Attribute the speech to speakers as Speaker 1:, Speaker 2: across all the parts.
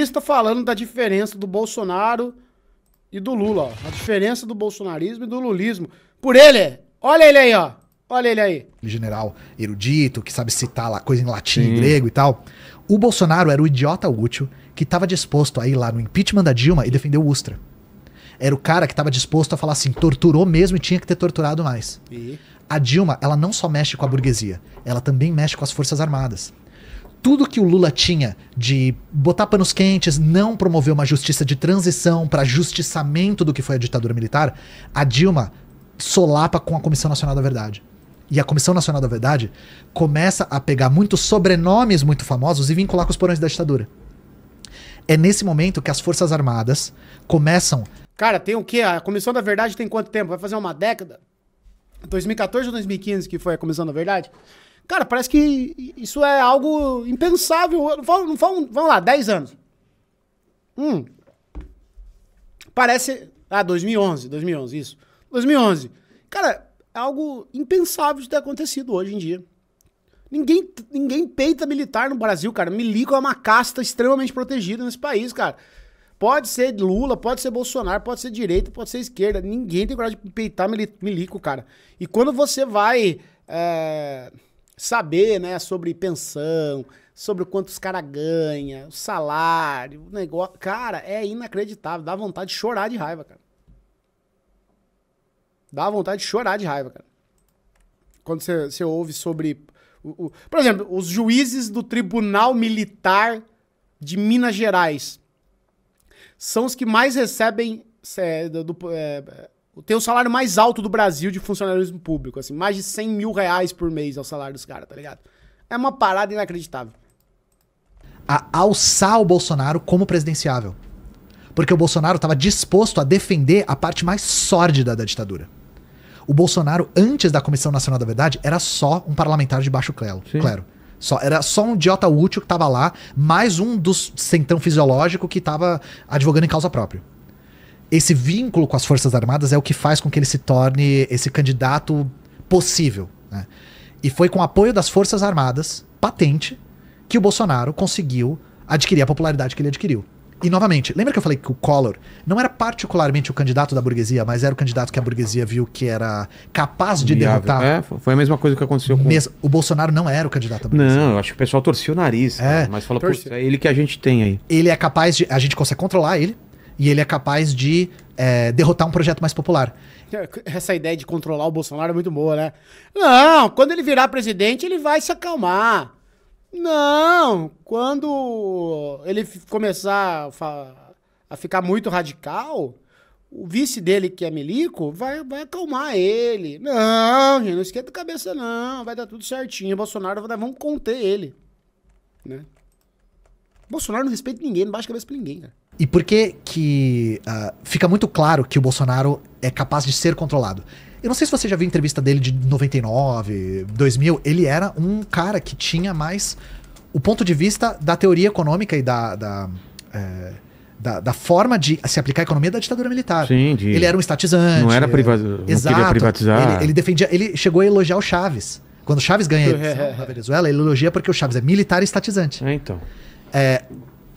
Speaker 1: Lista falando da diferença do Bolsonaro e do Lula, ó. A diferença do bolsonarismo e do lulismo. Por ele, olha ele aí, ó. Olha ele aí.
Speaker 2: General erudito, que sabe citar lá coisa em latim e grego e tal. O Bolsonaro era o idiota útil que estava disposto a ir lá no impeachment da Dilma e defender o Ustra. Era o cara que estava disposto a falar assim, torturou mesmo e tinha que ter torturado mais. A Dilma, ela não só mexe com a burguesia, ela também mexe com as Forças Armadas. Tudo que o Lula tinha de botar panos quentes, não promover uma justiça de transição para justiçamento do que foi a ditadura militar, a Dilma solapa com a Comissão Nacional da Verdade. E a Comissão Nacional da Verdade começa a pegar muitos sobrenomes muito famosos e vincular com os porões da ditadura. É nesse momento que as Forças Armadas começam...
Speaker 1: Cara, tem o quê? A Comissão da Verdade tem quanto tempo? Vai fazer uma década? 2014 ou 2015 que foi a Comissão da Verdade? Cara, parece que isso é algo impensável. Vamos lá, 10 anos. Parece... 2011, isso. 2011. Cara, é algo impensável de ter acontecido hoje em dia. Ninguém peita militar no Brasil, cara. Milico é uma casta extremamente protegida nesse país, cara. Pode ser Lula, pode ser Bolsonaro, pode ser direita, pode ser esquerda. Ninguém tem coragem de peitar milico, cara. E quando você vai saber, né, sobre pensão, sobre quanto os caras ganham, o salário, o negócio... Cara, é inacreditável. Dá vontade de chorar de raiva, cara. Dá vontade de chorar de raiva, cara. Quando você ouve sobre... Por exemplo, os juízes do Tribunal Militar de Minas Gerais são os que mais recebem... tem o salário mais alto do Brasil de funcionalismo público. Assim, mais de 100 mil reais por mês é o salário dos caras, tá ligado? É uma parada inacreditável.
Speaker 2: A alçar o Bolsonaro como presidenciável. Porque o Bolsonaro estava disposto a defender a parte mais sórdida da ditadura. O Bolsonaro, antes da Comissão Nacional da Verdade, era só um parlamentar de baixo clero. Era só um idiota útil que estava lá, mais um dos centrão fisiológico que estava advogando em causa própria. Esse vínculo com as Forças Armadas é o que faz com que ele se torne esse candidato possível, né? E foi com o apoio das Forças Armadas, patente, que o Bolsonaro conseguiu adquirir a popularidade que ele adquiriu. E, novamente, lembra que eu falei que o Collor não era particularmente o candidato da burguesia, mas era o candidato que a burguesia viu que era capaz de derrotar?
Speaker 3: Foi a mesma coisa que aconteceu com...
Speaker 2: O Bolsonaro não era o candidato da burguesia.
Speaker 3: Não, eu acho que o pessoal torcia o nariz, cara, mas falou, putz, é ele que a gente tem aí.
Speaker 2: Ele é capaz de... A gente consegue controlar ele, e ele é capaz de derrotar um projeto mais popular.
Speaker 1: Essa ideia de controlar o Bolsonaro é muito boa, né? Não, quando ele virar presidente, ele vai se acalmar. Não, quando ele começar a ficar muito radical, o vice dele, que é milico, vai acalmar ele. Não, gente, não esquenta a cabeça não, vai dar tudo certinho. Bolsonaro, vamos conter ele, né? Bolsonaro não respeita ninguém, não baixa a cabeça pra ninguém, cara.
Speaker 2: E por que fica muito claro que o Bolsonaro é capaz de ser controlado? Eu não sei se você já viu a entrevista dele de 99, 2000. Ele era um cara que tinha mais o ponto de vista da teoria econômica e da forma de se aplicar a economia da ditadura militar.
Speaker 3: Sim,
Speaker 2: ele era um estatizante.
Speaker 3: Não era não queria privatizar.
Speaker 2: Ele chegou a elogiar o Chaves. Quando o Chaves ganha a eleição na Venezuela, ele elogia porque o Chaves é militar e estatizante.
Speaker 3: Então.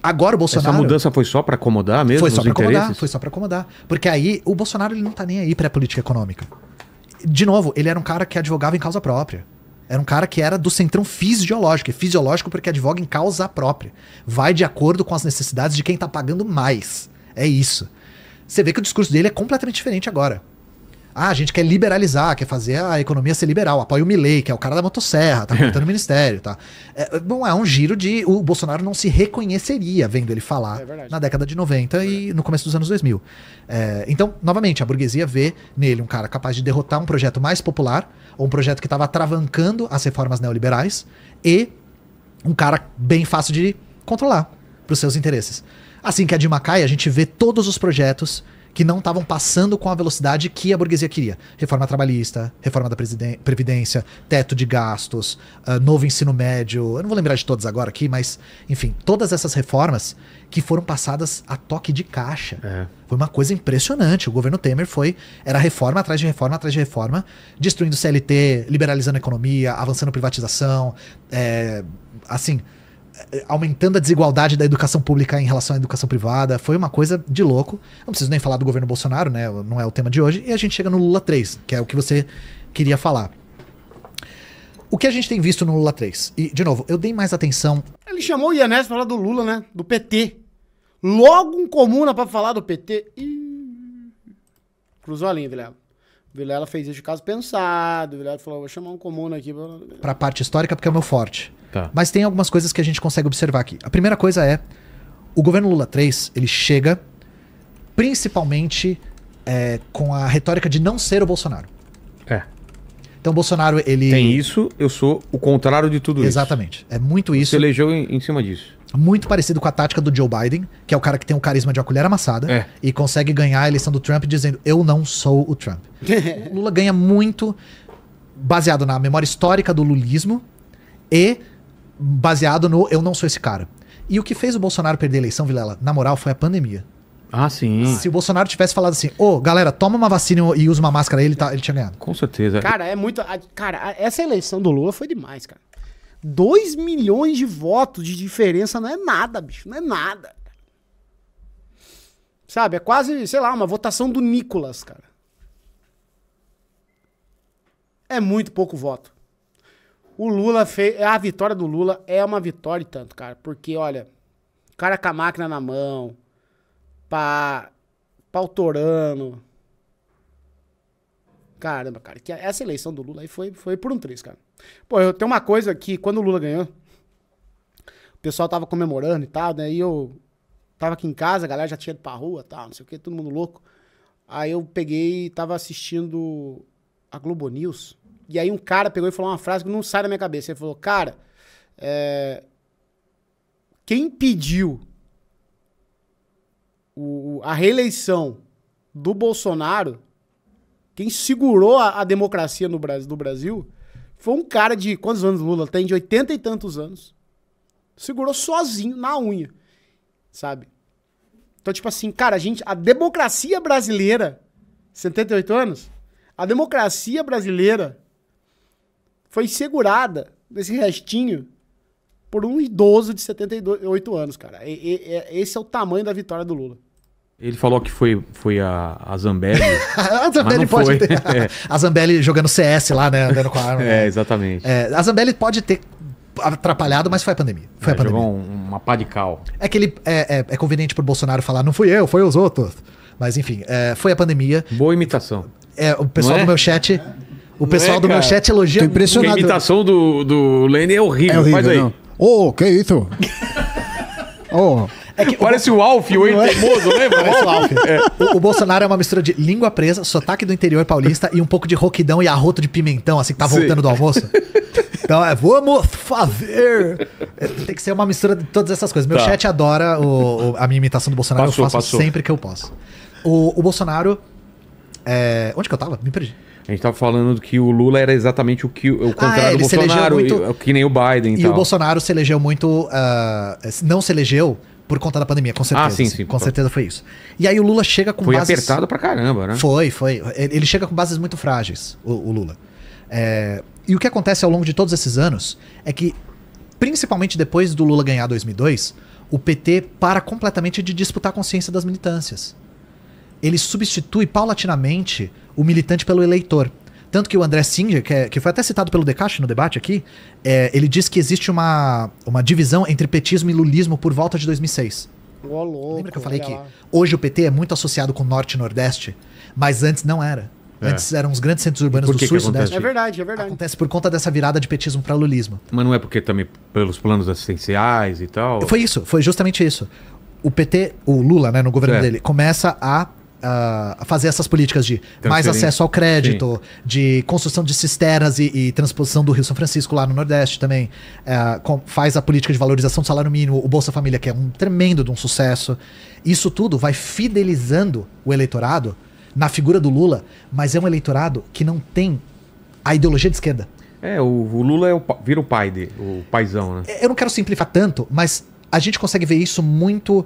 Speaker 2: Agora o Bolsonaro...
Speaker 3: Essa mudança foi só pra acomodar mesmo os interesses?
Speaker 2: Foi só pra acomodar. Porque aí o Bolsonaro ele não tá nem aí pra política econômica. De novo, ele era um cara que advogava em causa própria. Era um cara que era do centrão fisiológico. É fisiológico porque advoga em causa própria. Vai de acordo com as necessidades de quem tá pagando mais. É isso. Você vê que o discurso dele é completamente diferente agora. A gente quer liberalizar, quer fazer a economia ser liberal. Apoia o Milei, que é o cara da motosserra, tá cortando o ministério, tá? Bom, é um giro de... O Bolsonaro não se reconheceria vendo ele falar na década de 90 e no começo dos anos 2000. Então, novamente, a burguesia vê nele um cara capaz de derrotar um projeto mais popular, ou um projeto que estava atravancando as reformas neoliberais, e um cara bem fácil de controlar para os seus interesses. Assim que a Dilma cai, a gente vê todos os projetos que não estavam passando com a velocidade que a burguesia queria. Reforma trabalhista, reforma da Previdência, teto de gastos, novo ensino médio, eu não vou lembrar de todas agora aqui, mas, enfim, todas essas reformas que foram passadas a toque de caixa. Foi uma coisa impressionante. O governo Temer era reforma atrás de reforma atrás de reforma, destruindo o CLT, liberalizando a economia, avançando privatização, assim... aumentando a desigualdade da educação pública em relação à educação privada. Foi uma coisa de louco. Não preciso nem falar do governo Bolsonaro, né? Não é o tema de hoje. E a gente chega no Lula 3, que é o que você queria falar. O que a gente tem visto no Lula 3? E, de novo, eu dei mais atenção...
Speaker 1: Ele chamou o Ianés pra falar do Lula, né? Do PT. Logo um comuna pra falar do PT. Cruzou a linha, Vilela. Vilela fez isso de caso pensado. Vilela falou, vou chamar um comuna aqui.
Speaker 2: Pra parte histórica, porque é o meu forte.
Speaker 3: Tá.
Speaker 2: Mas tem algumas coisas que a gente consegue observar aqui. A primeira coisa é, o governo Lula 3, ele chega principalmente com a retórica de não ser o Bolsonaro. Então o Bolsonaro, ele...
Speaker 3: Tem isso, eu sou o contrário de tudo isso.
Speaker 2: Exatamente. É muito isso.
Speaker 3: Você elegeu em cima disso.
Speaker 2: Muito parecido com a tática do Joe Biden, que é o cara que tem um carisma de uma colher amassada e consegue ganhar a eleição do Trump dizendo, eu não sou o Trump. O Lula ganha muito baseado na memória histórica do lulismo e baseado no eu não sou esse cara. E o que fez o Bolsonaro perder a eleição, Vilela, na moral, foi a pandemia.
Speaker 3: Ah, sim.
Speaker 2: Se o Bolsonaro tivesse falado assim, galera, toma uma vacina e usa uma máscara, ele tinha ganhado.
Speaker 3: Com certeza.
Speaker 1: Cara, é muito... Cara, essa eleição do Lula foi demais, cara. 2 milhões de votos de diferença não é nada, bicho. Não é nada. Sabe, é quase, sei lá, uma votação do Nicolas, cara. É muito pouco voto. O Lula fez... A vitória do Lula é uma vitória e tanto, cara. Porque, olha, o cara com a máquina na mão... pautorando. Caramba, cara, que essa eleição do Lula aí foi por um triz, cara. Pô, eu tenho uma coisa que quando o Lula ganhou, o pessoal tava comemorando e tal, né? E eu tava aqui em casa, a galera já tinha ido pra rua e tal, não sei o que, todo mundo louco. Aí eu peguei e tava assistindo a Globo News. E aí um cara pegou e falou uma frase que não sai da minha cabeça. Ele falou, cara, quem pediu a reeleição do Bolsonaro, quem segurou a democracia do Brasil, foi um cara de... Quantos anos o Lula tem? De 80 e tantos anos. Segurou sozinho, na unha. Sabe? Então, tipo assim, cara, a democracia brasileira, 78 anos, a democracia brasileira foi segurada, nesse restinho, por um idoso de 78 anos, cara. Esse é o tamanho da vitória do Lula.
Speaker 3: Ele falou que foi a Zambelli.
Speaker 2: A Zambelli pode ter. A Zambelli jogando CS lá, né? Andando com a arma.
Speaker 3: Exatamente.
Speaker 2: A Zambelli pode ter atrapalhado, mas foi a pandemia. Foi a pandemia.
Speaker 3: Jogou uma pá de cal.
Speaker 2: É que ele é conveniente pro Bolsonaro falar, não fui eu, foi os outros. Mas enfim, foi a pandemia.
Speaker 3: Boa imitação.
Speaker 2: O pessoal do meu chat. O pessoal do meu chat elogia.
Speaker 4: Tô impressionado.
Speaker 3: A imitação do Lene é horrível. Faz aí.
Speaker 4: Que isso?
Speaker 3: Parece o Alf, o teimoso, lembra?
Speaker 2: Parece o Alf. O Bolsonaro é uma mistura de língua presa, sotaque do interior paulista e um pouco de roquidão e arroto de pimentão, assim, que tá voltando do almoço. Então, vamos fazer... Tem que ser uma mistura de todas essas coisas. Meu chat adora a minha imitação do Bolsonaro, eu faço sempre que eu posso. O Bolsonaro... onde que eu tava? Me perdi.
Speaker 3: A gente tava falando que o Lula era exatamente o contrário do Bolsonaro, que nem o Biden e tal.
Speaker 2: O Bolsonaro se elegeu muito... não se elegeu por conta da pandemia, com certeza.
Speaker 3: Sim.
Speaker 2: Com certeza foi isso. E aí o Lula chega com
Speaker 3: bases... Foi apertado pra caramba, né?
Speaker 2: Foi. Ele chega com bases muito frágeis, o Lula. E o que acontece ao longo de todos esses anos é que, principalmente depois do Lula ganhar 2002, o PT para completamente de disputar a consciência das militâncias. Ele substitui paulatinamente o militante pelo eleitor. Tanto que o André Singer, que foi até citado pelo Decache no debate aqui, ele diz que existe uma divisão entre petismo e lulismo por volta de 2006.
Speaker 1: Louco,
Speaker 2: lembra que eu falei que hoje o PT é muito associado com o Norte e Nordeste, mas antes não era. Antes eram os grandes centros urbanos do Sul e Sudeste.
Speaker 1: É verdade.
Speaker 2: Acontece por conta dessa virada de petismo para lulismo.
Speaker 3: Mas não é porque também pelos planos assistenciais e tal?
Speaker 2: Foi justamente isso. O PT, o Lula, né, no governo dele, começa a fazer essas políticas de mais acesso ao crédito, de construção de cisternas e transposição do Rio São Francisco lá no Nordeste também. Faz a política de valorização do salário mínimo, o Bolsa Família, que é um tremendo de um sucesso. Isso tudo vai fidelizando o eleitorado na figura do Lula, mas é um eleitorado que não tem a ideologia de esquerda.
Speaker 3: O Lula vira o paizão, né?
Speaker 2: Eu não quero simplificar tanto, mas a gente consegue ver isso muito...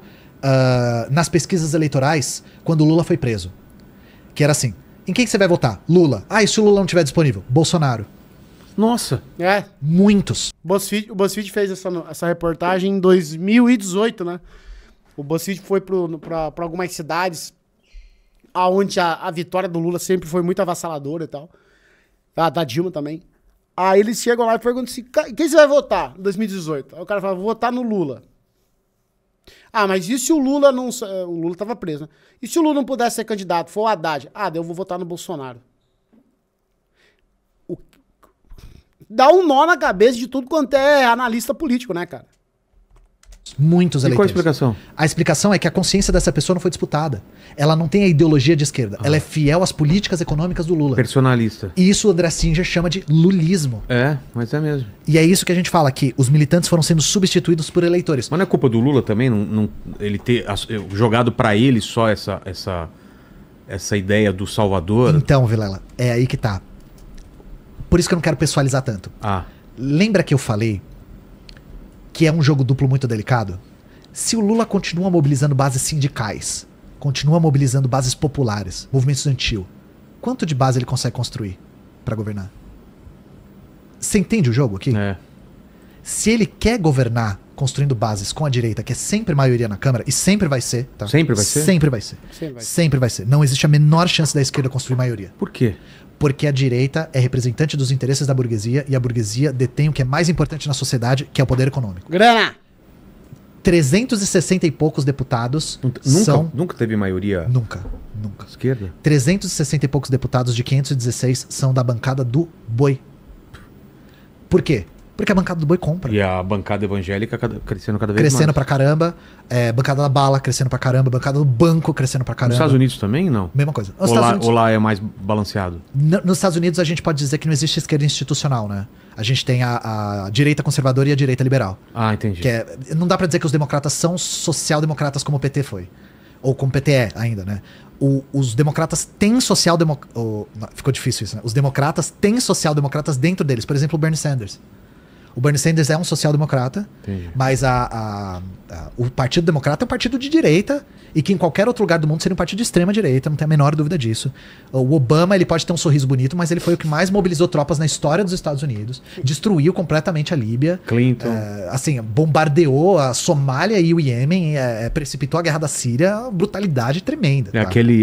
Speaker 2: nas pesquisas eleitorais, quando o Lula foi preso. Que era assim, em quem que você vai votar? Lula. E se o Lula não estiver disponível? Bolsonaro.
Speaker 3: Nossa.
Speaker 1: É.
Speaker 2: Muitos.
Speaker 1: O BuzzFeed fez essa reportagem em 2018, né? O BuzzFeed foi pra algumas cidades onde a vitória do Lula sempre foi muito avassaladora e tal. Da Dilma também. Aí eles chegam lá e perguntam assim, quem você vai votar em 2018? Aí o cara fala, vou votar no Lula. Ah, mas e se o Lula não... O Lula tava preso, né? E se o Lula não pudesse ser candidato, for o Haddad? Ah, daí eu vou votar no Bolsonaro. Dá um nó na cabeça de tudo quanto é analista político, né, cara?
Speaker 2: Muitos
Speaker 3: E qual a
Speaker 2: eleitores.
Speaker 3: explicação?
Speaker 2: A explicação é que a consciência dessa pessoa não foi disputada. Ela não tem a ideologia de esquerda. Ela é fiel às políticas econômicas do Lula.
Speaker 3: Personalista.
Speaker 2: E isso o André Singer chama de lulismo.
Speaker 3: É, mas é mesmo.
Speaker 2: E é isso que a gente fala, que os militantes foram sendo substituídos por eleitores.
Speaker 3: Mas não é culpa do Lula também? Ele ter jogado pra ele só essa ideia do Salvador?
Speaker 2: Então, Vilela, é aí que tá. Por isso que eu não quero pessoalizar tanto.
Speaker 3: Ah.
Speaker 2: Lembra que eu falei que é um jogo duplo muito delicado? Se o Lula continua mobilizando bases sindicais, continua mobilizando bases populares, movimento estudantil, quanto de base ele consegue construir pra governar? Você entende o jogo aqui?
Speaker 3: É.
Speaker 2: Se ele quer governar construindo bases com a direita, que é sempre maioria na Câmara, e sempre vai ser, tá?
Speaker 3: Sempre vai ser?
Speaker 2: Sempre vai ser. Sempre vai ser. Não existe a menor chance da esquerda construir maioria.
Speaker 3: Por quê?
Speaker 2: Porque a direita é representante dos interesses da burguesia e a burguesia detém o que é mais importante na sociedade, que é o poder econômico.
Speaker 1: Grana!
Speaker 2: 360 e poucos deputados são...
Speaker 3: Nunca teve maioria
Speaker 2: Nunca.
Speaker 3: esquerda?
Speaker 2: 360 e poucos deputados de 516 são da bancada do boi. Por quê? Porque a bancada do boi compra.
Speaker 3: E a bancada evangélica crescendo cada vez
Speaker 2: Crescendo
Speaker 3: mais.
Speaker 2: pra caramba. Bancada da bala crescendo pra caramba. Bancada do banco crescendo pra caramba.
Speaker 3: Nos Estados Unidos também, não?
Speaker 2: Mesma coisa.
Speaker 3: Ou lá é mais balanceado?
Speaker 2: Nos Estados Unidos a gente pode dizer que não existe esquerda institucional, né? A gente tem a direita conservadora e a direita liberal.
Speaker 3: Ah, entendi.
Speaker 2: Não dá pra dizer que os democratas são social-democratas como o PT foi. Ou como o PT é ainda, né? Os democratas têm ficou difícil isso, né? Os democratas têm social-democratas dentro deles. Por exemplo, o Bernie Sanders. O Bernie Sanders é um social-democrata, mas o Partido Democrata é um partido de direita e que em qualquer outro lugar do mundo seria um partido de extrema direita, não tem a menor dúvida disso. O Obama, ele pode ter um sorriso bonito, mas ele foi o que mais mobilizou tropas na história dos Estados Unidos, destruiu completamente a Líbia,
Speaker 3: Clinton.
Speaker 2: Bombardeou a Somália e o Iêmen, precipitou a guerra da Síria, brutalidade tremenda.
Speaker 3: É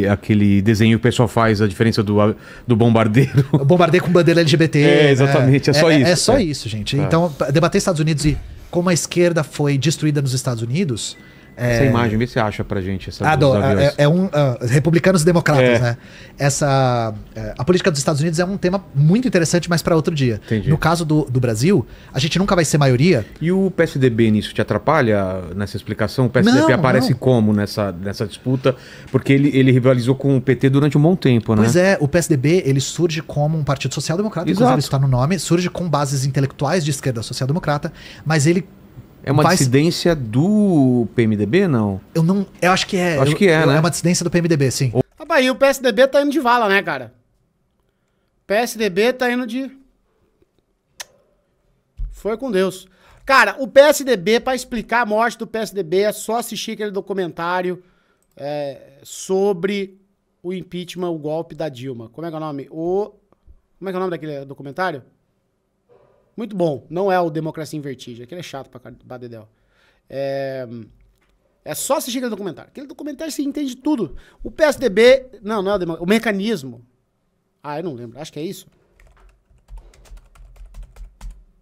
Speaker 3: aquele desenho que o pessoal faz, a diferença do bombardeiro.
Speaker 2: O bombardeio com bandeira LGBT.
Speaker 3: Exatamente, é só isso.
Speaker 2: É só isso, gente. Então, debater Estados Unidos e como a esquerda foi destruída nos Estados Unidos...
Speaker 3: Essa imagem, vê se acha pra gente.
Speaker 2: Republicanos e democratas, né? A política dos Estados Unidos é um tema muito interessante, mas para outro dia.
Speaker 3: Entendi.
Speaker 2: No caso do Brasil, a gente nunca vai ser maioria.
Speaker 3: E o PSDB nisso te atrapalha nessa explicação? O PSDB aparece como nessa disputa? Porque ele rivalizou com o PT durante um bom tempo, né?
Speaker 2: Pois é, o PSDB ele surge como um partido social-democrata, inclusive isso está no nome, surge com bases intelectuais de esquerda social-democrata, mas ele...
Speaker 3: É uma dissidência do PMDB, não?
Speaker 2: Eu acho que é.
Speaker 3: Acho que é, né?
Speaker 2: É uma dissidência do PMDB, sim.
Speaker 1: Rapaz, e o PSDB tá indo de vala, né, cara? PSDB tá indo de... Foi com Deus. Cara, o PSDB, pra explicar a morte do PSDB, é só assistir aquele documentário sobre o impeachment, o golpe da Dilma. Como é que é o nome? Como é que é o nome daquele documentário? Muito bom. Não é o Democracia em Vertigem. Aquele é chato pra dedéu. É só assistir aquele documentário. Aquele documentário você entende tudo. O PSDB... Não é o mecanismo. Eu não lembro. Acho que é isso.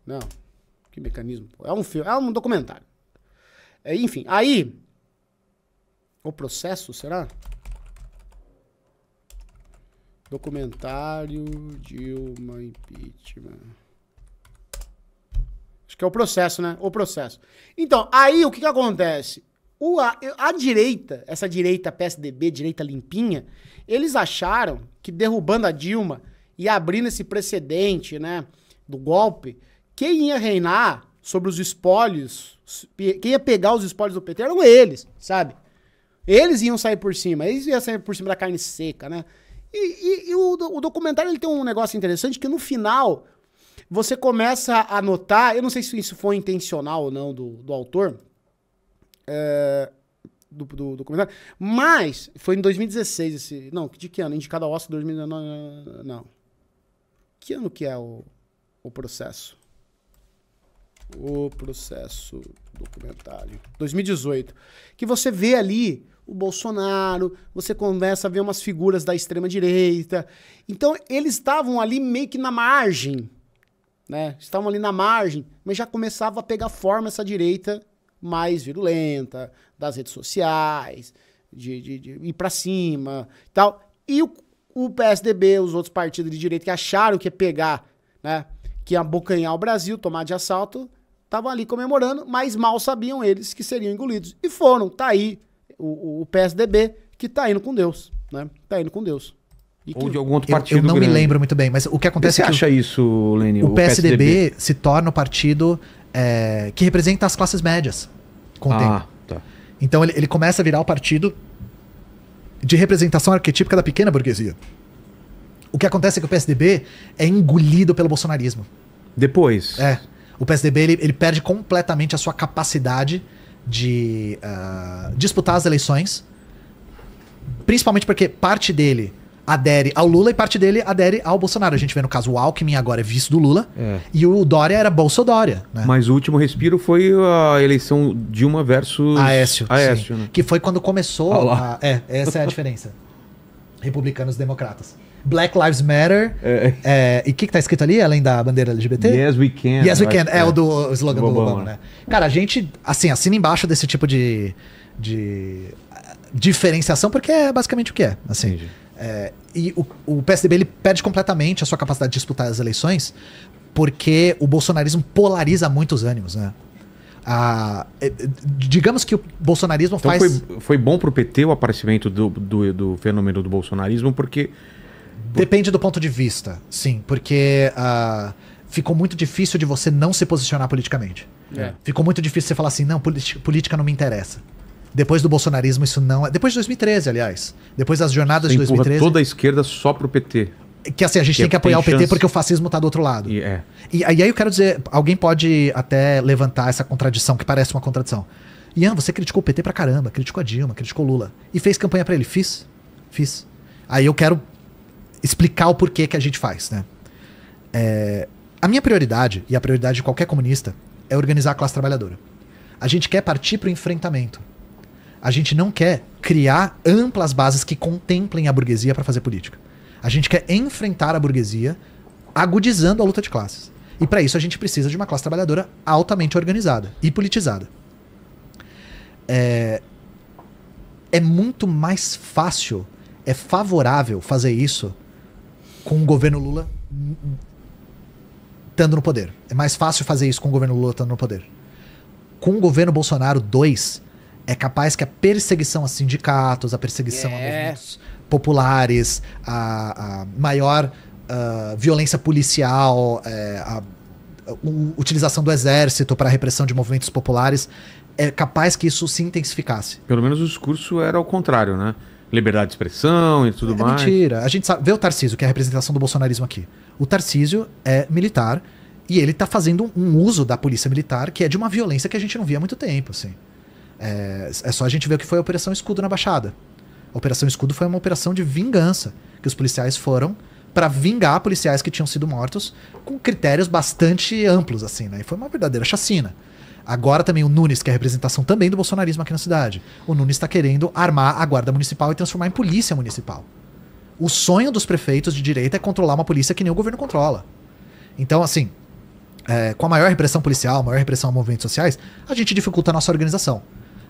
Speaker 1: Não. Que mecanismo? É um filme. É um documentário. Enfim, aí... O processo, será? Documentário Dilma Impeachment... Acho que é o processo, né? O processo. Então, aí o que acontece? A direita, essa direita PSDB, direita limpinha, eles acharam que derrubando a Dilma e abrindo esse precedente, né, do golpe, quem ia reinar sobre os espólios, quem ia pegar os espólios do PT eram eles, sabe? Eles iam sair por cima, eles iam sair por cima da carne seca, né? E o documentário ele tem um negócio interessante que no final... Você começa a notar, eu não sei se isso foi intencional ou não do autor, do documentário, mas foi em 2016 esse... Não, de que ano? Indicado ao Oscar 2019... Não. Que ano que é o... o processo. O processo documentário. 2018. Que você vê ali o Bolsonaro, você começa a ver umas figuras da extrema-direita. Então, eles estavam ali meio que na margem, né? Estavam ali na margem, mas já começava a pegar forma essa direita mais virulenta, das redes sociais, de ir pra cima e tal. E o PSDB, os outros partidos de direita que acharam que ia pegar, né, que ia abocanhar o Brasil, tomar de assalto, estavam ali comemorando, mas mal sabiam eles que seriam engolidos. E foram, tá aí o PSDB, que tá indo com Deus, né? Tá indo com Deus.
Speaker 3: Ou de algum outro partido
Speaker 2: eu não
Speaker 3: grande.
Speaker 2: me lembro muito bem, mas o que acontece é que
Speaker 3: Você acha isso, Lênin?
Speaker 2: o PSDB se torna o partido que representa as classes médias com o tempo.
Speaker 3: Tá.
Speaker 2: Então ele começa a virar o partido de representação arquetípica da pequena burguesia. O que acontece é que o PSDB é engolido pelo bolsonarismo.
Speaker 3: Depois.
Speaker 2: O PSDB ele perde completamente a sua capacidade de disputar as eleições, principalmente porque parte dele adere ao Lula e parte dele adere ao Bolsonaro. A gente vê no caso o Alckmin agora é vice do Lula e o Dória era Bolsodória, né?
Speaker 3: Mas o último respiro foi a eleição Dilma versus
Speaker 2: Aécio,
Speaker 3: né?
Speaker 2: que foi quando começou essa é a diferença. Republicanos e democratas. Black Lives Matter. E o que tá escrito ali, além da bandeira LGBT?
Speaker 3: Yes, we can.
Speaker 2: Yes, we can. É o slogan do Obama, né? Cara, a gente, assim, assina embaixo desse tipo de diferenciação, porque é basicamente o que é. Assim. E o PSDB ele perde completamente a sua capacidade de disputar as eleições, porque o bolsonarismo polariza muito os ânimos, né? Digamos que o bolsonarismo
Speaker 3: então
Speaker 2: faz...
Speaker 3: Foi bom pro PT o aparecimento do fenômeno do bolsonarismo, porque...
Speaker 2: Depende do ponto de vista, sim. Porque ficou muito difícil de você não se posicionar politicamente. Ficou muito difícil você falar assim, não, política não me interessa. Depois do bolsonarismo isso não... Depois de 2013, aliás. Depois das jornadas de 2013...
Speaker 3: toda a esquerda só pro PT.
Speaker 2: Que assim, a gente tem que apoiar o PT porque o fascismo tá do outro lado. E aí eu quero dizer, alguém pode até levantar essa contradição, que parece uma contradição. Ian, você criticou o PT pra caramba, criticou a Dilma, criticou o Lula. E fez campanha pra ele. Fiz. Aí eu quero explicar o porquê que a gente faz, né? A minha prioridade, e a prioridade de qualquer comunista, é organizar a classe trabalhadora. A gente quer partir pro enfrentamento. A gente não quer criar amplas bases que contemplem a burguesia para fazer política. A gente quer enfrentar a burguesia agudizando a luta de classes. E para isso a gente precisa de uma classe trabalhadora altamente organizada e politizada. É muito mais fácil, é favorável fazer isso com o governo Lula estando no poder. É mais fácil fazer isso com o governo Lula estando no poder. Com o governo Bolsonaro 2, é capaz que a perseguição a sindicatos, a perseguição a movimentos populares, a maior violência policial, a utilização do exército para a repressão de movimentos populares, é capaz que isso se intensificasse.
Speaker 3: Pelo menos o discurso era ao contrário, né? Liberdade de expressão e tudo mais.
Speaker 2: Mentira. A gente sabe, vê o Tarcísio, que é a representação do bolsonarismo aqui. O Tarcísio é militar e ele tá fazendo um uso da polícia militar que é de uma violência que a gente não via há muito tempo, assim. É só a gente ver o que foi a Operação Escudo na Baixada. A Operação Escudo foi uma operação de vingança, que os policiais foram para vingar policiais que tinham sido mortos com critérios bastante amplos, assim, né? E foi uma verdadeira chacina. Agora também o Nunes, que é a representação também do bolsonarismo aqui na cidade. O Nunes está querendo armar a guarda municipal e transformar em polícia municipal. O sonho dos prefeitos de direita é controlar uma polícia que nem o governo controla. Então, assim, com a maior repressão policial, a maior repressão a movimentos sociais, a gente dificulta a nossa organização.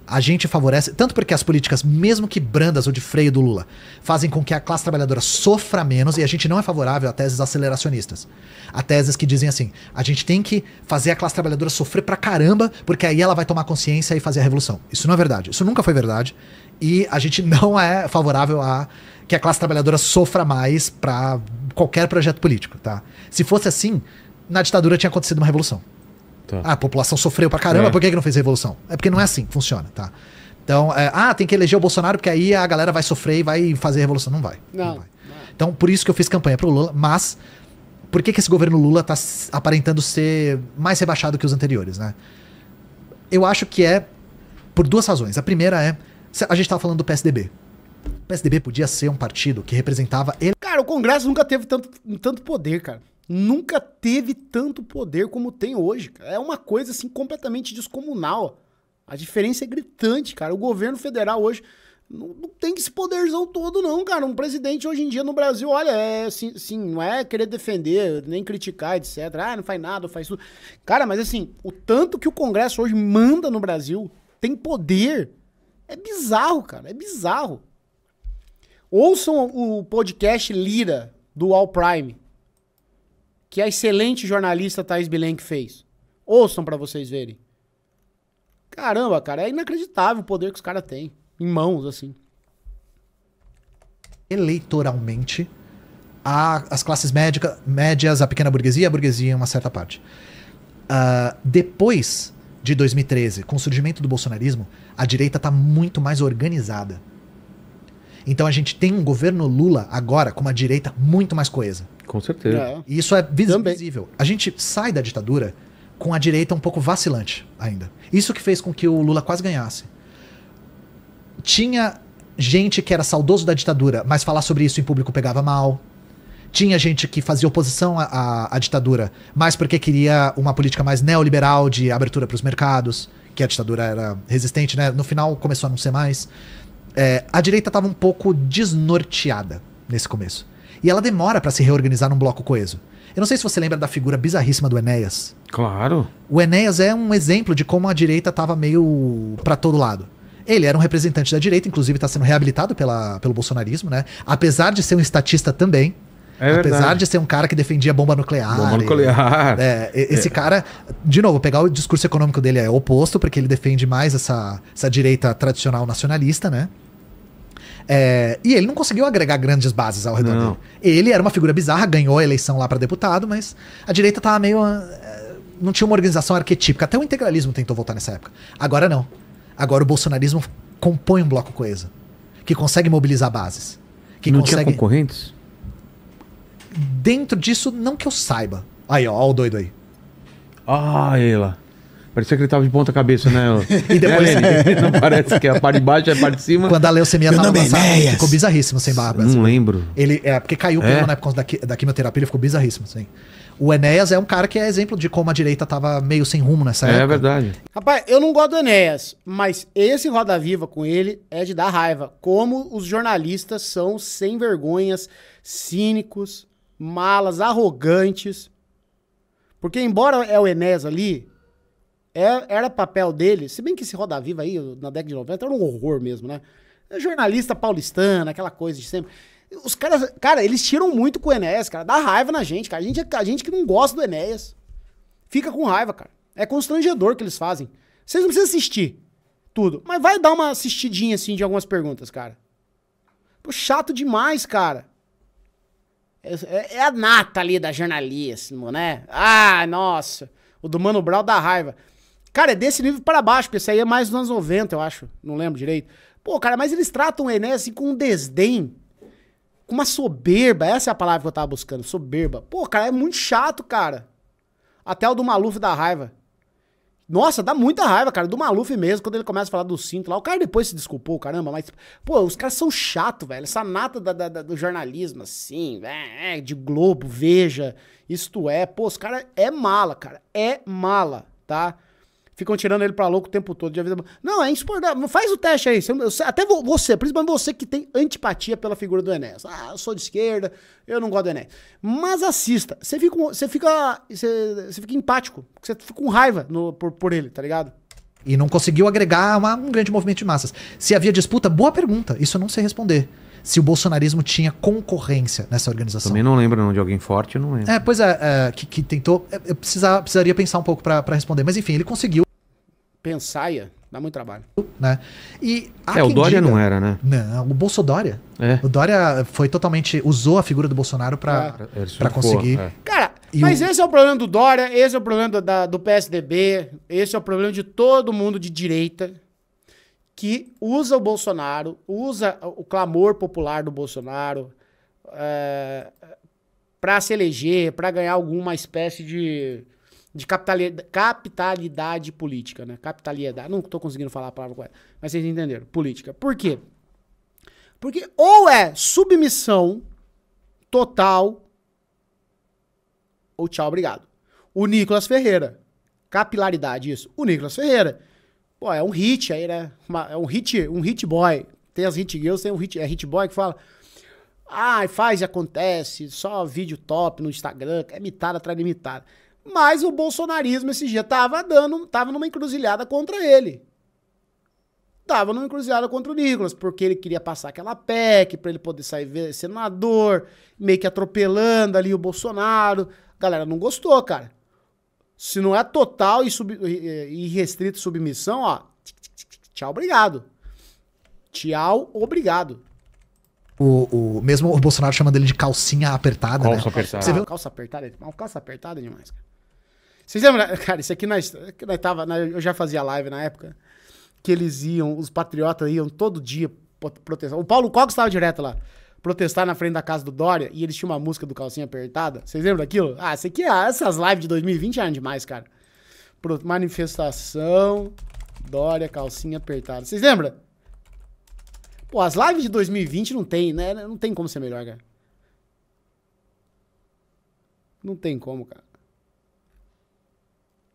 Speaker 2: A gente favorece, tanto porque as políticas, mesmo que brandas ou de freio do Lula, fazem com que a classe trabalhadora sofra menos, e a gente não é favorável a teses aceleracionistas. A teses que dizem assim, a gente tem que fazer a classe trabalhadora sofrer pra caramba, porque aí ela vai tomar consciência e fazer a revolução. Isso não é verdade, isso nunca foi verdade, e a gente não é favorável a que a classe trabalhadora sofra mais pra qualquer projeto político, tá? Se fosse assim, na ditadura tinha acontecido uma revolução. Tá. A população sofreu pra caramba, por que não fez revolução? É porque não é assim que funciona, tá? Então, tem que eleger o Bolsonaro porque aí a galera vai sofrer e vai fazer revolução. Não vai. Não vai. Então, por isso que eu fiz campanha pro Lula, mas por que esse governo Lula tá aparentando ser mais rebaixado que os anteriores, né? Eu acho que é por duas razões. A primeira é, a gente tava falando do PSDB. O PSDB podia ser um partido que representava...
Speaker 1: Cara, o Congresso nunca teve tanto poder, cara. nunca teve tanto poder como tem hoje. Cara. É uma coisa assim completamente descomunal. A diferença é gritante, cara. O governo federal hoje não tem esse poderzão todo, não, cara. Um presidente hoje em dia no Brasil, olha, assim, não é querer defender, nem criticar, etc. Ah, não faz nada, faz tudo. Cara, mas assim, o tanto que o Congresso hoje manda no Brasil, tem poder, é bizarro, cara, é bizarro. Ouçam o podcast Lira, do All Prime, que a excelente jornalista Thaís Bilenque fez. Ouçam pra vocês verem. Caramba, cara, é inacreditável o poder que os caras têm. Em mãos, assim.
Speaker 2: Eleitoralmente, as classes médias, a pequena burguesia, a burguesia em uma certa parte. Depois de 2013, com o surgimento do bolsonarismo, a direita está muito mais organizada. Então a gente tem um governo Lula agora com uma direita muito mais coesa.
Speaker 3: Com certeza.
Speaker 2: E isso é visível. A gente sai da ditadura com a direita um pouco vacilante ainda. Isso que fez com que o Lula quase ganhasse. Tinha gente que era saudoso da ditadura, mas falar sobre isso em público pegava mal. Tinha gente que fazia oposição à ditadura, mas porque queria uma política mais neoliberal de abertura para os mercados, que a ditadura era resistente, né? No final começou a não ser mais. A direita estava um pouco desnorteada nesse começo. E ela demora para se reorganizar num bloco coeso. Eu não sei se você lembra da figura bizarríssima do Enéas.
Speaker 3: Claro.
Speaker 2: O Enéas é um exemplo de como a direita estava meio para todo lado. Ele era um representante da direita, inclusive está sendo reabilitado pelo bolsonarismo, né? Apesar de ser um estatista também. Apesar de ser um cara que defendia bomba nuclear.
Speaker 3: Bomba nuclear.
Speaker 2: Esse cara, de novo, pegar o discurso econômico dele é oposto, porque ele defende mais essa direita tradicional nacionalista, né? E ele não conseguiu agregar grandes bases ao redor dele. Ele era uma figura bizarra, ganhou a eleição lá para deputado, mas a direita tava meio... não tinha uma organização arquetípica. Até o integralismo tentou voltar nessa época. Agora não. Agora o bolsonarismo compõe um bloco coeso, que consegue mobilizar bases. Que
Speaker 3: não
Speaker 2: consegue...
Speaker 3: tinha concorrentes?
Speaker 2: Dentro disso, não que eu saiba. Aí, ó o doido aí.
Speaker 3: Ah, ela. Parecia que ele tava de ponta cabeça, né?
Speaker 2: E depois...
Speaker 3: Não parece que a parte de baixo é a parte de cima.
Speaker 2: Quando a leucemia tava avançada, ele ficou bizarríssimo sem barba.
Speaker 3: Não lembro.
Speaker 2: Ele, porque caiu pelo, né, por causa da quimioterapia, ele ficou bizarríssimo, assim. O Enéas é um cara que é exemplo de como a direita tava meio sem rumo nessa época.
Speaker 3: É verdade.
Speaker 1: Rapaz, eu não gosto do Enéas, mas esse Roda Viva com ele é de dar raiva. Como os jornalistas são sem vergonhas, cínicos, malas, arrogantes. Porque embora é o Enéas ali, era papel dele, se bem que esse Roda Viva aí, na década de 90, era um horror mesmo, né? Jornalista paulistano, aquela coisa de sempre. Os caras, cara, eles tiram muito com o Enéas, cara. Dá raiva na gente, cara. A gente que não gosta do Enéas fica com raiva, cara. É constrangedor o que eles fazem. Vocês não precisam assistir tudo, mas vai dar uma assistidinha, assim, de algumas perguntas, cara. Pô, chato demais, cara. É a nata ali da jornalismo, né? Ah, nossa. O do Mano Brown dá raiva. Cara, é desse nível para baixo, porque isso aí é mais dos anos 90, eu acho. Não lembro direito. Pô, cara, mas eles tratam o Enéas assim com um desdém. Com uma soberba, essa é a palavra que eu tava buscando, soberba. Pô, cara, é muito chato, cara. Até o do Maluf dá raiva. Nossa, dá muita raiva, cara, do Maluf mesmo, quando ele começa a falar do cinto lá. O cara depois se desculpou, caramba, mas... Pô, os caras são chatos, velho. Essa nata do jornalismo, assim, de Globo, Veja, Isto É. Pô, os caras é mala, cara. É mala, tá? Ficam tirando ele pra louco o tempo todo. Não, é insuportável. Faz o teste aí. Até você, principalmente você que tem antipatia pela figura do Enéas. Ah, eu sou de esquerda, eu não gosto do Enéas. Mas assista. Você fica empático. Você fica com raiva por ele, tá ligado?
Speaker 2: E não conseguiu agregar um grande movimento de massas. Se havia disputa, boa pergunta. Isso eu não sei responder. Se o bolsonarismo tinha concorrência nessa organização.
Speaker 3: Também não lembro não de alguém forte, eu não lembro.
Speaker 2: Pois é, que tentou... Eu precisaria pensar um pouco pra responder. Mas enfim, ele conseguiu.
Speaker 1: Pensaia, dá muito trabalho.
Speaker 2: Né? E
Speaker 3: o Dória não era, né?
Speaker 2: Não, o Bolsodória. O Dória foi totalmente... Usou a figura do Bolsonaro pra conseguir...
Speaker 1: Cara, mas esse é o problema do Dória, esse é o problema do PSDB, esse é o problema de todo mundo de direita que usa o Bolsonaro, usa o clamor popular do Bolsonaro pra se eleger, pra ganhar alguma espécie de capitalidade política, né? Capitalidade. Não tô conseguindo falar a palavra correta, mas vocês entenderam. Política. Por quê? Porque ou é submissão total ou tchau, obrigado. O Nicolas Ferreira. Capilaridade, isso. O Nicolas Ferreira. Pô, é um hit aí, né? É um hit boy. Tem as hit girls, tem um hit boy que fala... Ah, faz e acontece, só vídeo top no Instagram, é mitada atrás de mitada. Mas o bolsonarismo esse dia tava numa encruzilhada contra ele. Tava numa encruzilhada contra o Nicolas, porque ele queria passar aquela PEC pra ele poder sair senador, meio que atropelando ali o Bolsonaro. A galera não gostou, cara. Se não é total e restrito submissão, ó, tchau, obrigado. Tchau, obrigado.
Speaker 2: Mesmo o Bolsonaro chamando ele de calcinha apertada,
Speaker 3: calça
Speaker 2: né?
Speaker 3: apertada.
Speaker 2: Você viu?
Speaker 1: Calça apertada? Calça apertada é demais, cara. Vocês lembram, cara, isso aqui eu já fazia live na época, que os patriotas iam todo dia protestar. O Paulo Cogos estava direto lá, protestar na frente da casa do Dória, e eles tinham uma música do calcinha apertada. Vocês lembram daquilo? Ah, essas lives de 2020 eram demais, cara. Manifestação, Dória, calcinha apertada. Vocês lembram? Pô, as lives de 2020 não tem, né? Não tem como ser melhor, cara. Não tem como, cara.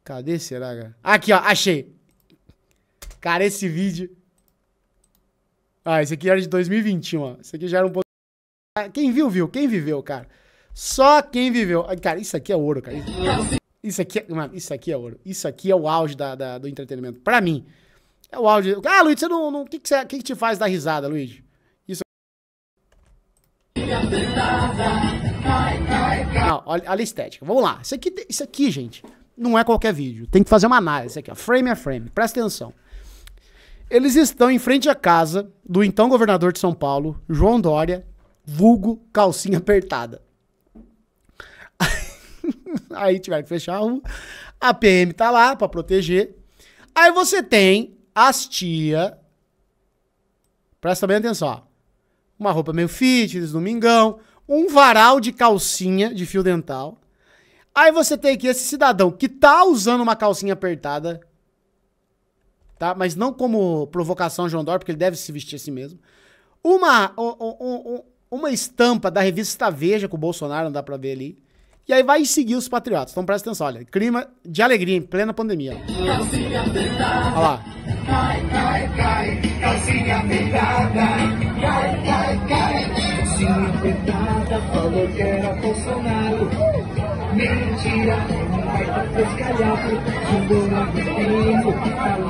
Speaker 1: Cadê, será, cara? Aqui, ó, achei. Cara, esse vídeo... Ah, esse aqui era de 2021, ó. Esse aqui já era um pouco... Quem viu, viu. Quem viveu, cara. Só quem viveu. Cara, isso aqui é ouro, cara. Isso aqui é... Mano, isso aqui é ouro. Isso aqui é o auge do entretenimento. Pra mim. É o áudio. Ah, Luiz, você não... O que te faz dar risada, Luiz? Isso. Não, olha a estética. Vamos lá. Isso aqui, gente, não é qualquer vídeo. Tem que fazer uma análise aqui, ó. Frame a frame. Presta atenção. Eles estão em frente à casa do então governador de São Paulo, João Dória, vulgo calcinha apertada. Aí tiveram que fechar a rua. A PM tá lá pra proteger. Aí você tem as tia, presta bem atenção, ó. Uma roupa meio fitness, domingão, um varal de calcinha de fio dental. Aí você tem aqui esse cidadão que tá usando uma calcinha apertada, tá? Mas não como provocação João Dória, porque ele deve se vestir assim mesmo. Uma estampa da revista Veja com o Bolsonaro, não dá pra ver ali. E aí vai seguir os patriotas. Então presta atenção, olha. Clima de alegria em plena pandemia. Olha lá. Calcinha apertada. Calcinha apertada. Falou que era Bolsonaro. Mentira. Vai pra pescalhado. Jogou na Vitinho.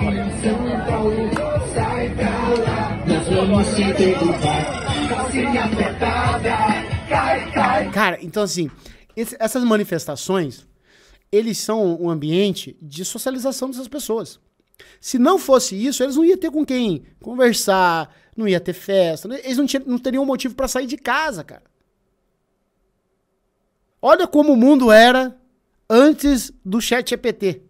Speaker 1: Ali em São Paulo. Sai pra lá. Nós vamos se derrubar. Calcinha apertada. Cara, então assim... Essas manifestações, eles são um ambiente de socialização dessas pessoas. Se não fosse isso, eles não iam ter com quem conversar, não ia ter festa, eles não teriam motivo para sair de casa, cara. Olha como o mundo era antes do ChatGPT.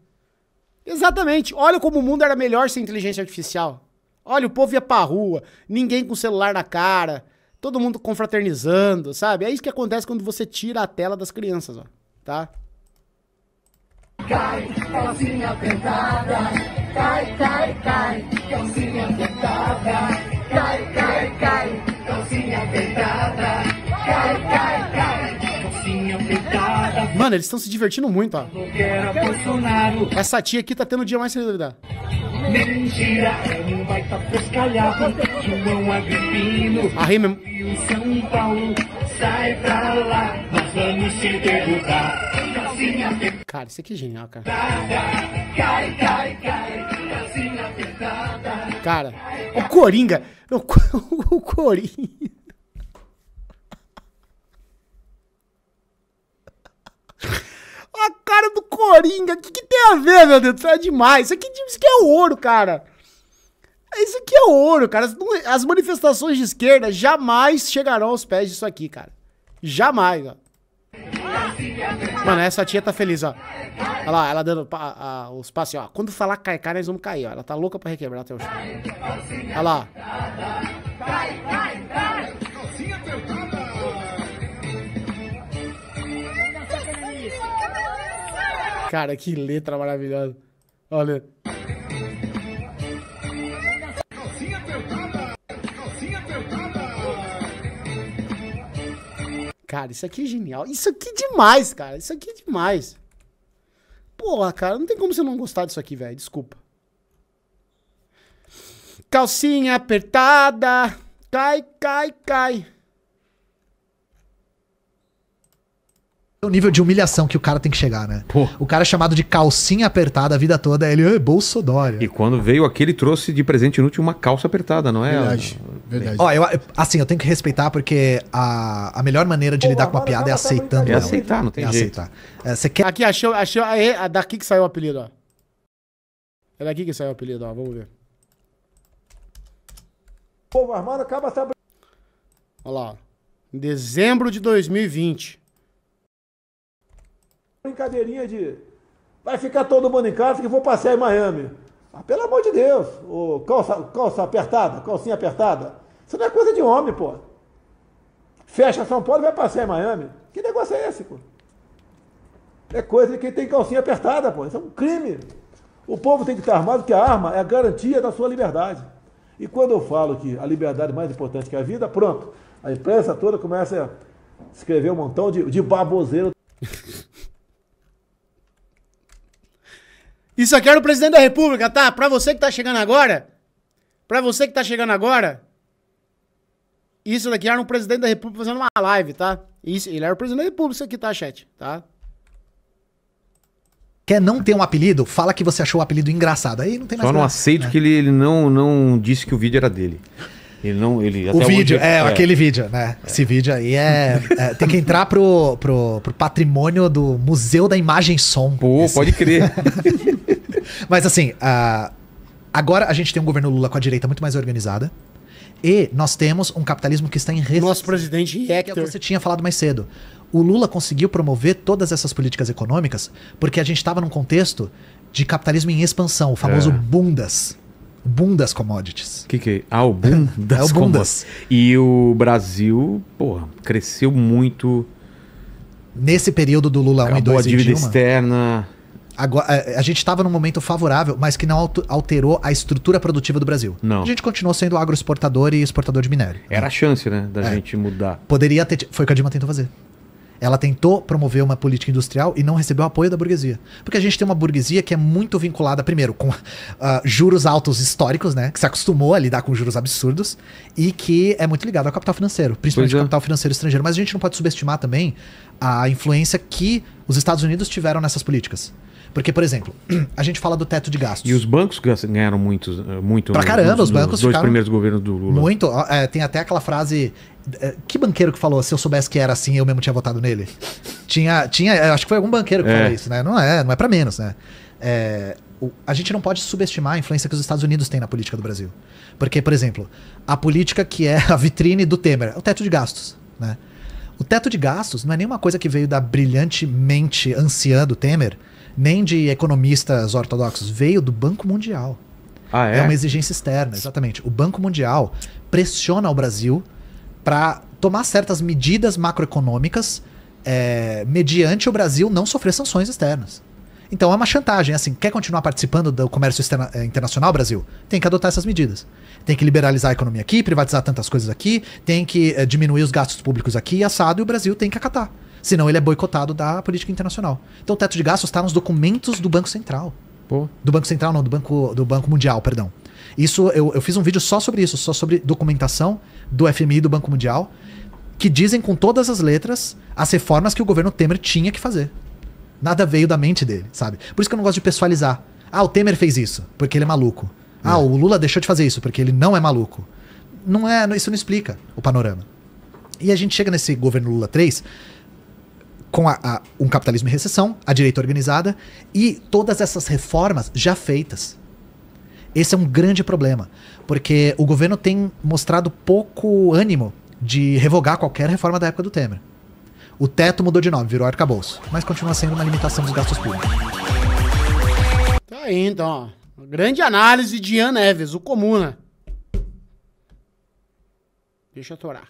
Speaker 1: Exatamente. Olha como o mundo era melhor sem inteligência artificial. Olha, o povo ia pra rua, ninguém com celular na cara... Todo mundo confraternizando, sabe? É isso que acontece quando você tira a tela das crianças, ó. Tá? Cai, calcinha apertada. Cai, cai, cai. Calcinha apertada. Cai, cai, cai. Calcinha apertada. Cai, cai, cai. Calcinha apertada. Mano, eles estão se divertindo muito, ó. Essa tia aqui tá tendo o dia mais feliz da vida. Mentira, não vai tá pescalhado. João Agripino. A rima. São Paulo, sai pra lá. Nós vamos te derrubar. Cara, isso aqui é genial, cara. Cai, cai, cai. Calcinha apertada. Cara, o Coringa. O Coringa. A cara do Coringa. O que tem a ver, meu Deus? Isso é demais. Isso aqui é ouro, cara. Isso aqui é ouro, cara. As manifestações de esquerda jamais chegarão aos pés disso aqui, cara. Jamais, ó. Mano, essa tia tá feliz, ó. Olha lá, ela dando os passos, ó. Quando falar cai, nós vamos cair, ó. Ela tá louca pra requebrar até o chão. Olha lá. Cara, que letra maravilhosa. Olha. Cara, isso aqui é genial. Isso aqui é demais, cara. Isso aqui é demais. Porra, cara, não tem como você não gostar disso aqui, velho. Desculpa. Calcinha apertada. Cai, cai, cai.
Speaker 2: O nível de humilhação que o cara tem que chegar, né?
Speaker 3: Pô.
Speaker 2: O cara é chamado de calcinha apertada a vida toda, ele é Bolsonaro.
Speaker 3: E quando veio aqui, ele trouxe de presente inútil uma calça apertada, não é?
Speaker 1: Verdade. Verdade.
Speaker 2: Ó, eu tenho que respeitar porque a melhor maneira de lidar com uma piada é aceitando
Speaker 3: É
Speaker 2: ela.
Speaker 3: aceitar, não tem
Speaker 2: É
Speaker 3: jeito.
Speaker 2: aceitar. Você quer...
Speaker 1: Aqui, achou a daqui que saiu o apelido, ó. É daqui que saiu o apelido, ó. Vamos ver.
Speaker 4: O povo armado acaba essa
Speaker 1: Olha lá, ó. Em dezembro de 2020.
Speaker 4: brincadeirinha de vai ficar todo mundo em casa que vou passear em Miami. Ah, pelo amor de Deus, calça apertada, calcinha apertada. Isso não é coisa de homem, pô. Fecha São Paulo e vai passear em Miami. Que negócio é esse, pô? É coisa de quem tem calcinha apertada, pô. Isso é um crime. O povo tem que estar armado, porque a arma é a garantia da sua liberdade. E quando eu falo que a liberdade é mais importante que a vida, pronto. A imprensa toda começa a escrever um montão de baboseiro.
Speaker 1: Isso aqui era o presidente da República, tá? Pra você que tá chegando agora. Isso daqui era um presidente da República fazendo uma live, tá? Isso, ele era o presidente da República, isso aqui, tá, chat? Tá?
Speaker 2: Quer não ter um apelido? Fala que você achou o apelido engraçado. Aí não tem mais
Speaker 3: Só não
Speaker 2: graça,
Speaker 3: aceito
Speaker 2: né?
Speaker 3: que ele não disse que o vídeo era dele. Ele não. Ele,
Speaker 2: O
Speaker 3: até
Speaker 2: vídeo,
Speaker 3: hoje-
Speaker 2: aquele vídeo, né? Esse vídeo aí tem que entrar pro patrimônio do Museu da Imagem e Som.
Speaker 3: Pô, pode crer.
Speaker 2: Mas assim, agora a gente tem um governo Lula com a direita muito mais organizada. E nós temos um capitalismo que está em recessão.
Speaker 1: Nosso presidente
Speaker 2: Que é o que
Speaker 1: Hector.
Speaker 2: você tinha falado mais cedo. O Lula conseguiu promover todas essas políticas econômicas porque a gente estava num contexto de capitalismo em expansão, o famoso bundas. Bundas commodities.
Speaker 3: O que é? Ah, o boom das
Speaker 2: É o boom das.
Speaker 3: commodities. E o Brasil, porra, cresceu muito.
Speaker 2: Nesse período do Lula 1 e
Speaker 3: Acabou
Speaker 2: 2
Speaker 3: a
Speaker 2: e
Speaker 3: dívida
Speaker 2: Dilma,
Speaker 3: externa.
Speaker 2: agora, a gente estava num momento favorável, mas que não alterou a estrutura produtiva do Brasil.
Speaker 3: Não.
Speaker 2: A gente continuou sendo agroexportador e exportador de minério.
Speaker 3: Era a chance, né, da gente mudar.
Speaker 2: Poderia ter. Foi o que a Dilma tentou fazer. Ela tentou promover uma política industrial e não recebeu apoio da burguesia. Porque a gente tem uma burguesia que é muito vinculada, primeiro, com juros altos históricos, né? Que se acostumou a lidar com juros absurdos e que é muito ligado ao capital financeiro, principalmente ao capital financeiro estrangeiro. Mas a gente não pode subestimar também a influência que os Estados Unidos tiveram nessas políticas. Porque, por exemplo, a gente fala do teto de gastos.
Speaker 3: E os bancos ganharam muito.
Speaker 2: Pra caramba, os bancos
Speaker 3: Os dois
Speaker 2: ficaram
Speaker 3: primeiros governos do Lula.
Speaker 2: Muito. Tem até aquela frase. Que banqueiro que falou? Se eu soubesse que era assim, eu mesmo tinha votado nele. Tinha, acho que foi algum banqueiro que falou isso, né? Não é pra menos, né? A gente não pode subestimar a influência que os Estados Unidos têm na política do Brasil. Porque, por exemplo, a política que é a vitrine do Temer, é o teto de gastos, né? O teto de gastos não é nenhuma coisa que veio da brilhante mente anciã do Temer, nem de economistas ortodoxos, veio do Banco Mundial.
Speaker 3: Ah, é?
Speaker 2: É uma exigência externa, exatamente. O Banco Mundial pressiona o Brasil para tomar certas medidas macroeconômicas mediante o Brasil não sofrer sanções externas. Então é uma chantagem, assim, quer continuar participando do comércio internacional, Brasil? Tem que adotar essas medidas. Tem que liberalizar a economia aqui, privatizar tantas coisas aqui, tem que diminuir os gastos públicos aqui, assado, e o Brasil tem que acatar. Senão ele é boicotado da política internacional. Então o teto de gastos está nos documentos do Banco Central.
Speaker 3: Pô.
Speaker 2: Do Banco Central não, do Banco Mundial, perdão. Isso, eu fiz um vídeo só sobre isso, só sobre documentação do FMI e do Banco Mundial, que dizem com todas as letras as reformas que o governo Temer tinha que fazer. Nada veio da mente dele, sabe? Por isso que eu não gosto de pessoalizar. Ah, o Temer fez isso, porque ele é maluco. Ah, o Lula deixou de fazer isso, porque ele não é maluco. Isso não explica o panorama. E a gente chega nesse governo Lula 3 com um capitalismo em recessão, a direita organizada e todas essas reformas já feitas. Esse é um grande problema, porque o governo tem mostrado pouco ânimo de revogar qualquer reforma da época do Temer. O teto mudou de nome, virou arcabouço, mas continua sendo uma limitação dos gastos públicos.
Speaker 1: Tá aí, então, ó. Grande análise de Ian Neves, o Comuna. Deixa eu atorar.